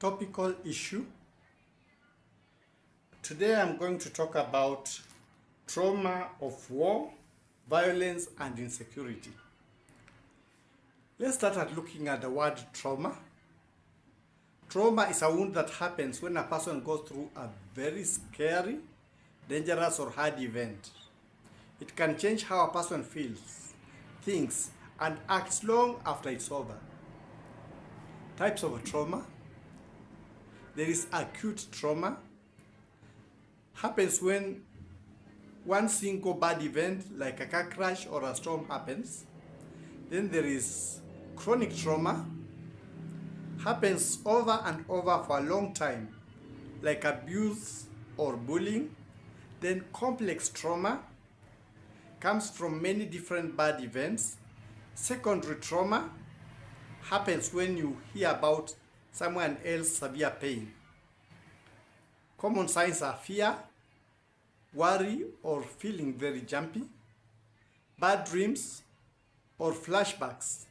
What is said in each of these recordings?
topical issue. Today I'm going to talk about trauma of war, violence, and insecurity. Let's start at looking at the word trauma. Trauma is a wound that happens when a person goes through a very scary, dangerous, or hard event. It can change how a person feels, thinks, and acts long after it's over. Types of trauma. There is acute trauma. Happens when one single bad event like a car crash or a storm happens. Then there is chronic trauma. Happens over and over for a long time, like abuse or bullying. Then complex trauma comes from many different bad events. Secondary trauma happens when you hear about someone else's severe pain. Common signs are fear, worry, or feeling very jumpy, bad dreams or flashbacks,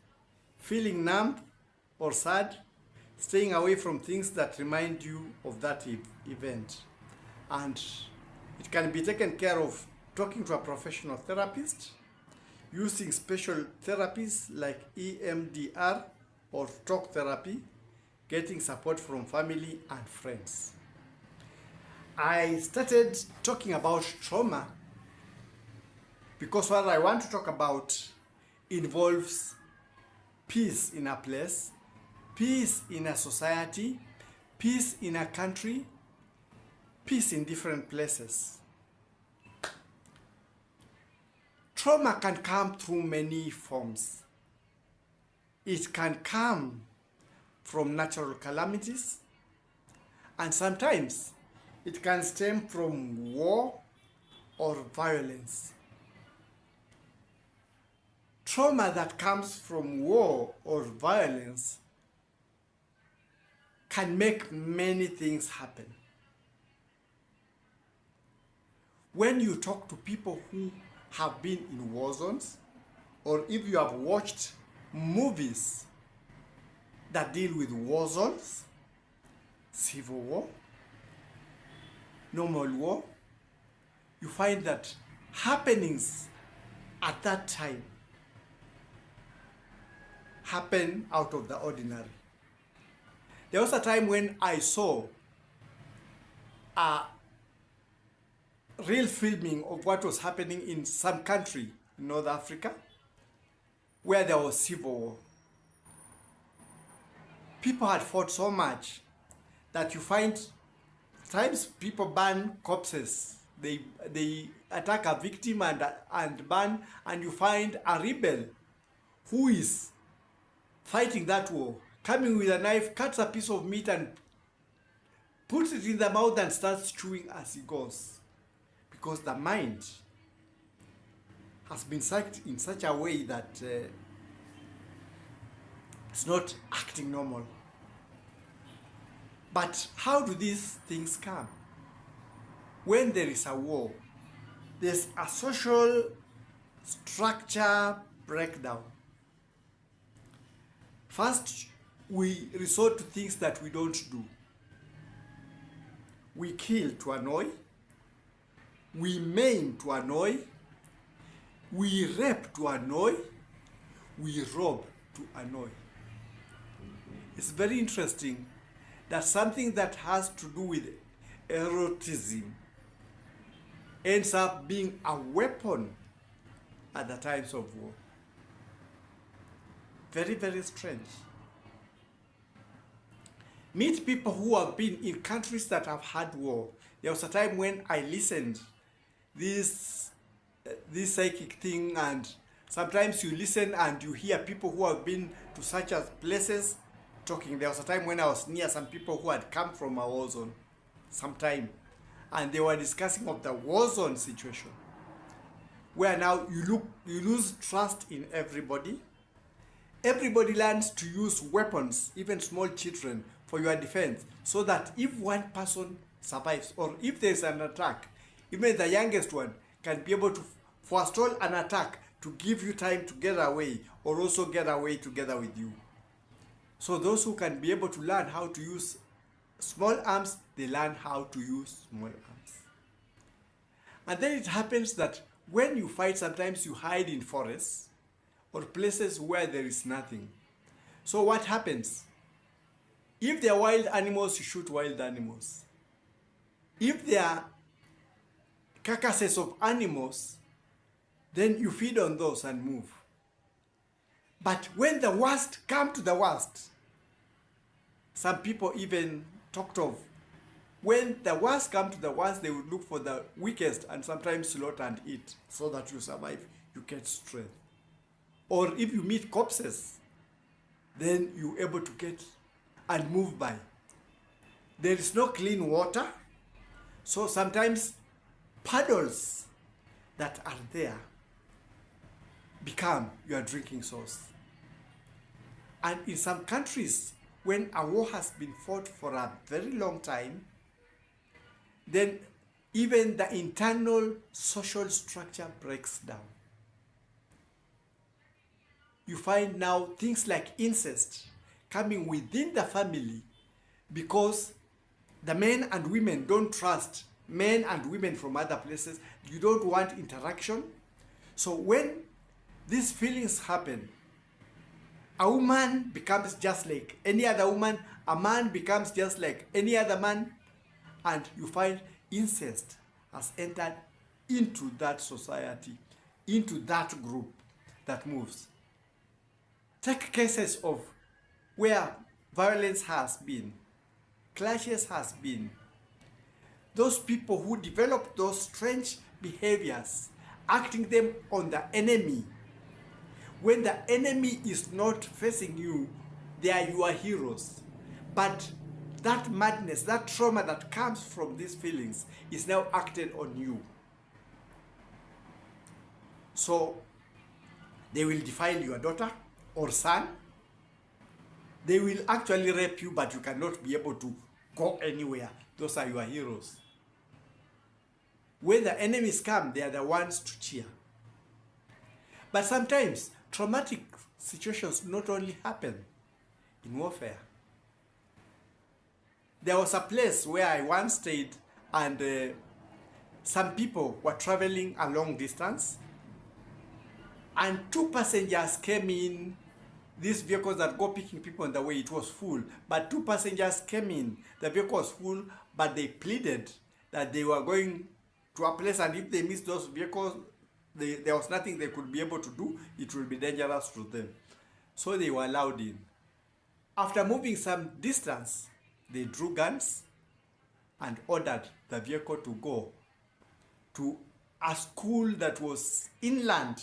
feeling numb or sad, staying away from things that remind you of that event. And it can be taken care of talking to a professional therapist, using special therapies like EMDR or talk therapy, getting support from family and friends. I started talking about trauma because what I want to talk about involves peace in a place, peace in a society, peace in a country, peace in different places. Trauma can come through many forms. It can come from natural calamities, and sometimes it can stem from war or violence. Trauma that comes from war or violence can make many things happen. When you talk to people who have been in war zones, or if you have watched movies that deal with war zones, civil war, normal war, you find that happenings at that time happen out of the ordinary. There was a time when I saw a real filming of what was happening in some country in North Africa where there was civil war. People had fought so much that you find times people burn corpses. They attack a victim and burn, and you find a rebel who is fighting that war, coming with a knife, cuts a piece of meat and puts it in the mouth and starts chewing as he goes. Because the mind has been psyched in such a way that it's not acting normal. But how do these things come? When there is a war, there's a social structure breakdown. First, we resort to things that we don't do. We kill to annoy. We maim to annoy. We rape to annoy. We rob to annoy. It's very interesting that something that has to do with eroticism ends up being a weapon at the times of war. Very, very strange. Meet people who have been in countries that have had war. There was a time when I listened this psychic thing, and sometimes you listen and you hear people who have been to such as places talking. There was a time when I was near some people who had come from a war zone sometime, and they were discussing of the war zone situation, where now you lose trust in everybody. Everybody learns to use weapons, even small children, for your defense, so that if one person survives, or if there is an attack, even the youngest one can be able to forestall an attack to give you time to get away, or also get away together with you. So those who can be able to learn how to use small arms, they learn how to use small arms. And then it happens that when you fight, sometimes you hide in forests or places where there is nothing. So what happens? If they are wild animals, you shoot wild animals. If they are carcasses of animals, then you feed on those and move. But when the worst come to the worst, some people even talked of, when the worst come to the worst, they would look for the weakest and sometimes slaughter and eat so that you survive, you get strength. Or if you meet corpses, then you're able to get and move by. There is no clean water, so sometimes puddles that are there become your drinking source. And in some countries, when a war has been fought for a very long time, then even the internal social structure breaks down. You find now things like incest coming within the family because the men and women don't trust men and women from other places. You don't want interaction. So when these feelings happen, a woman becomes just like any other woman, a man becomes just like any other man, and you find incest has entered into that society, into that group that moves. Take cases of where violence has been, clashes has been. Those people who develop those strange behaviors, acting them on the enemy. When the enemy is not facing you, they are your heroes. But that madness, that trauma that comes from these feelings is now acted on you. So they will defile your daughter or son. They will actually rape you, but you cannot be able to go anywhere. Those are your heroes. When the enemies come, they are the ones to cheer. But sometimes traumatic situations not only happen in warfare. There was a place where I once stayed, and some people were traveling a long distance, and two passengers came in. These vehicles that go picking people on the way, it was full, but two passengers came in. The vehicle was full, but they pleaded that they were going to a place, and if they missed those vehicles, there was nothing they could be able to do. It will be dangerous to them. So they were allowed in. After moving some distance, they drew guns and ordered the vehicle to go to a school that was inland.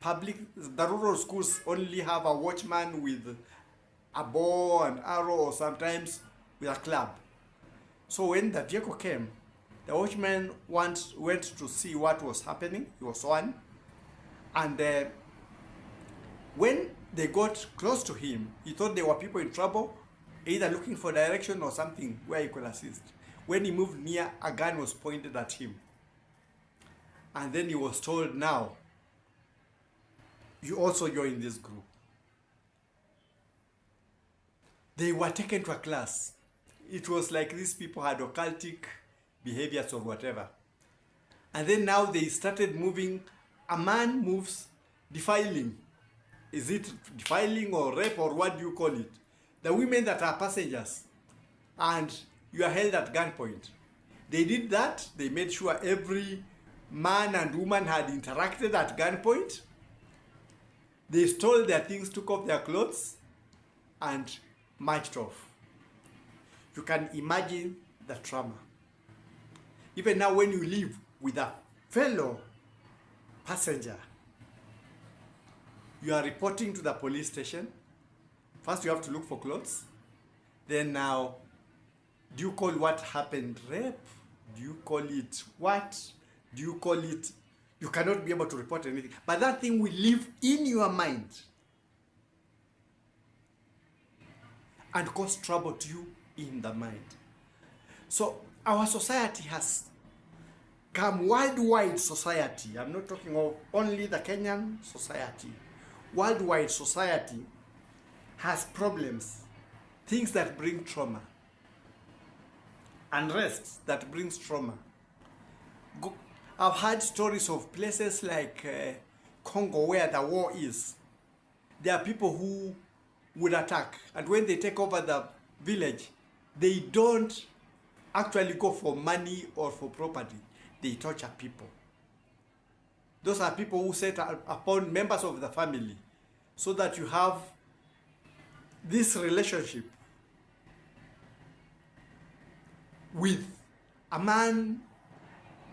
The rural schools only have a watchman with a bow and arrow, or sometimes with a club. So when the vehicle came, the watchman went to see what was happening. He was one. And when they got close to him, he thought there were people in trouble, either looking for direction or something where he could assist. When he moved near, a gun was pointed at him. And then he was told, now, you also join this group. They were taken to a class. It was like these people had occultic behaviors or whatever. And then now they started moving. A man moves defiling. Is it defiling or rape or what do you call it? The women that are passengers. And you are held at gunpoint. They did that. They made sure every man and woman had interacted at gunpoint. They stole their things, took off their clothes, and marched off. You can imagine the trauma. Even now when you live with a fellow passenger, you are reporting to the police station. First you have to look for clothes. Then now, do you call what happened rape? Do you call it what? Do you call it? You cannot be able to report anything. But that thing will live in your mind and cause trouble to you in the mind. So our society has come worldwide society. I'm not talking of only the Kenyan society. Worldwide society has problems, things that bring trauma. unrest that brings trauma. I've heard stories of places like Congo where the war is. There are people who would attack, and when they take over the village, they don't actually go for money or for property. They torture people. Those are people who set upon members of the family so that you have this relationship with a man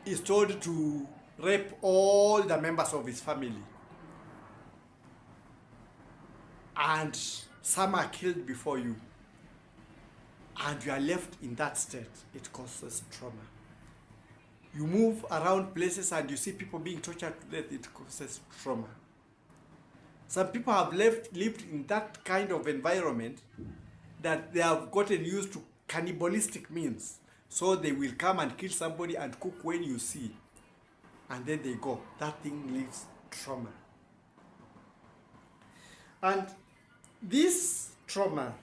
is told to rape all the members of his family, and some are killed before you, and you are left in that state. It causes trauma. You move around places and you see people being tortured to death. It causes trauma. Some people have lived in that kind of environment that they have gotten used to cannibalistic means. So they will come and kill somebody and cook when you see, and then they go. That thing leaves trauma. And this trauma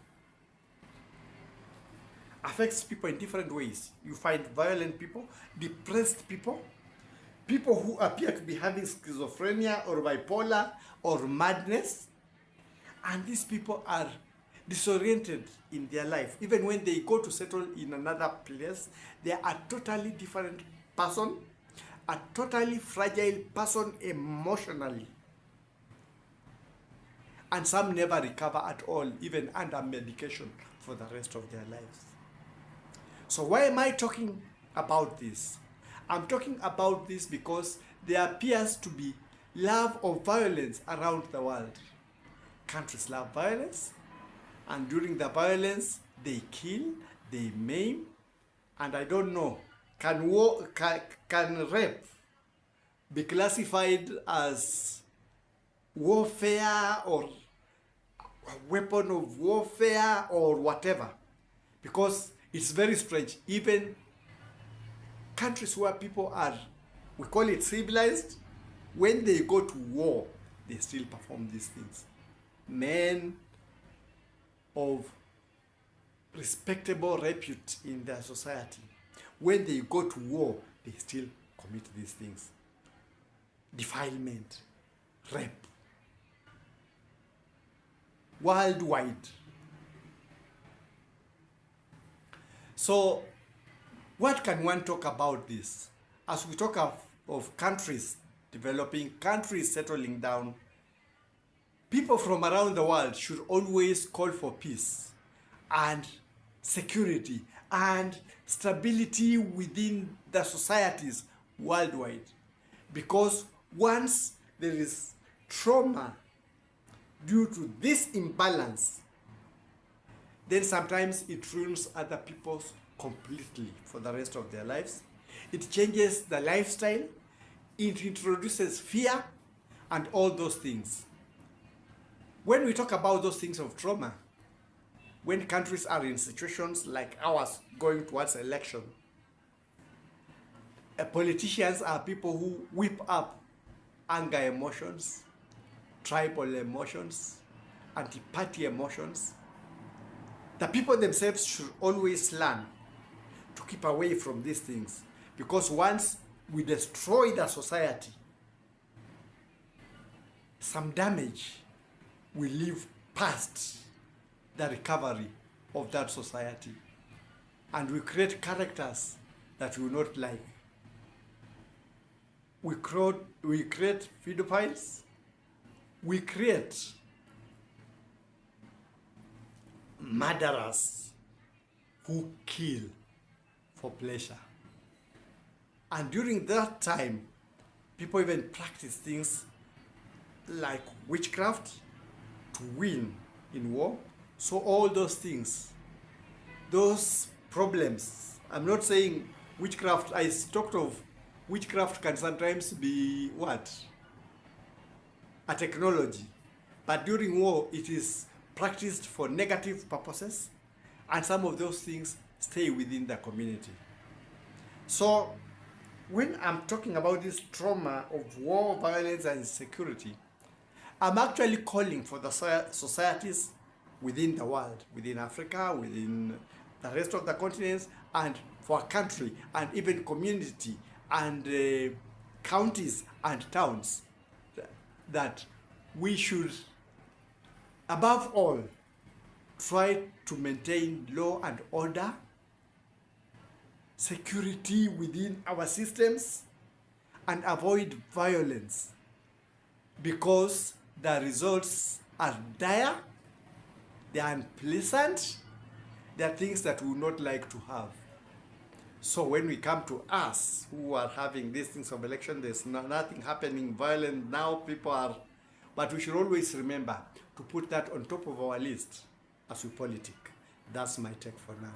affects people in different ways. You find violent people, depressed people, people who appear to be having schizophrenia or bipolar or madness, and these people are disoriented in their life. Even when they go to settle in another place, they are a totally different person, a totally fragile person emotionally. And some never recover at all, even under medication for the rest of their lives. So why am I talking about this? I'm talking about this because there appears to be love of violence around the world. Countries love violence, and during the violence, they kill, they maim, and I don't know, can rape be classified as warfare or a weapon of warfare or whatever? Because it's very strange. Even countries where people are, we call it civilized, when they go to war, they still perform these things. Men of respectable repute in their society, when they go to war, they still commit these things. Defilement, rape, worldwide. So, what can one talk about this? As we talk of countries developing, countries settling down, people from around the world should always call for peace and security and stability within the societies worldwide. Because once there is trauma due to this imbalance, then sometimes it ruins other people completely for the rest of their lives. It changes the lifestyle, it introduces fear and all those things. When we talk about those things of trauma, when countries are in situations like ours going towards election, politicians are people who whip up anger emotions, tribal emotions, anti-party emotions. The people themselves should always learn to keep away from these things, because once we destroy the society, some damage will live past the recovery of that society, and we create characters that we will not like. We create pedophiles, we create murderers who kill for pleasure. And during that time, people even practice things like witchcraft to win in war. So all those things, those problems, I'm not saying witchcraft, I talked of witchcraft can sometimes be what? A technology. But during war, it is practiced for negative purposes, and some of those things stay within the community. So when I'm talking about this trauma of war, violence, and insecurity, I'm actually calling for the societies within the world, within Africa, within the rest of the continents, and for a country, and even community, and counties and towns, that we should, above all, try to maintain law and order, security within our systems, and avoid violence, because the results are dire, they are unpleasant, they are things that we would not like to have. So when we come to us who are having these things of election, there's nothing happening violent now, people are, but we should always remember to put that on top of our list as we politic. That's my take for now.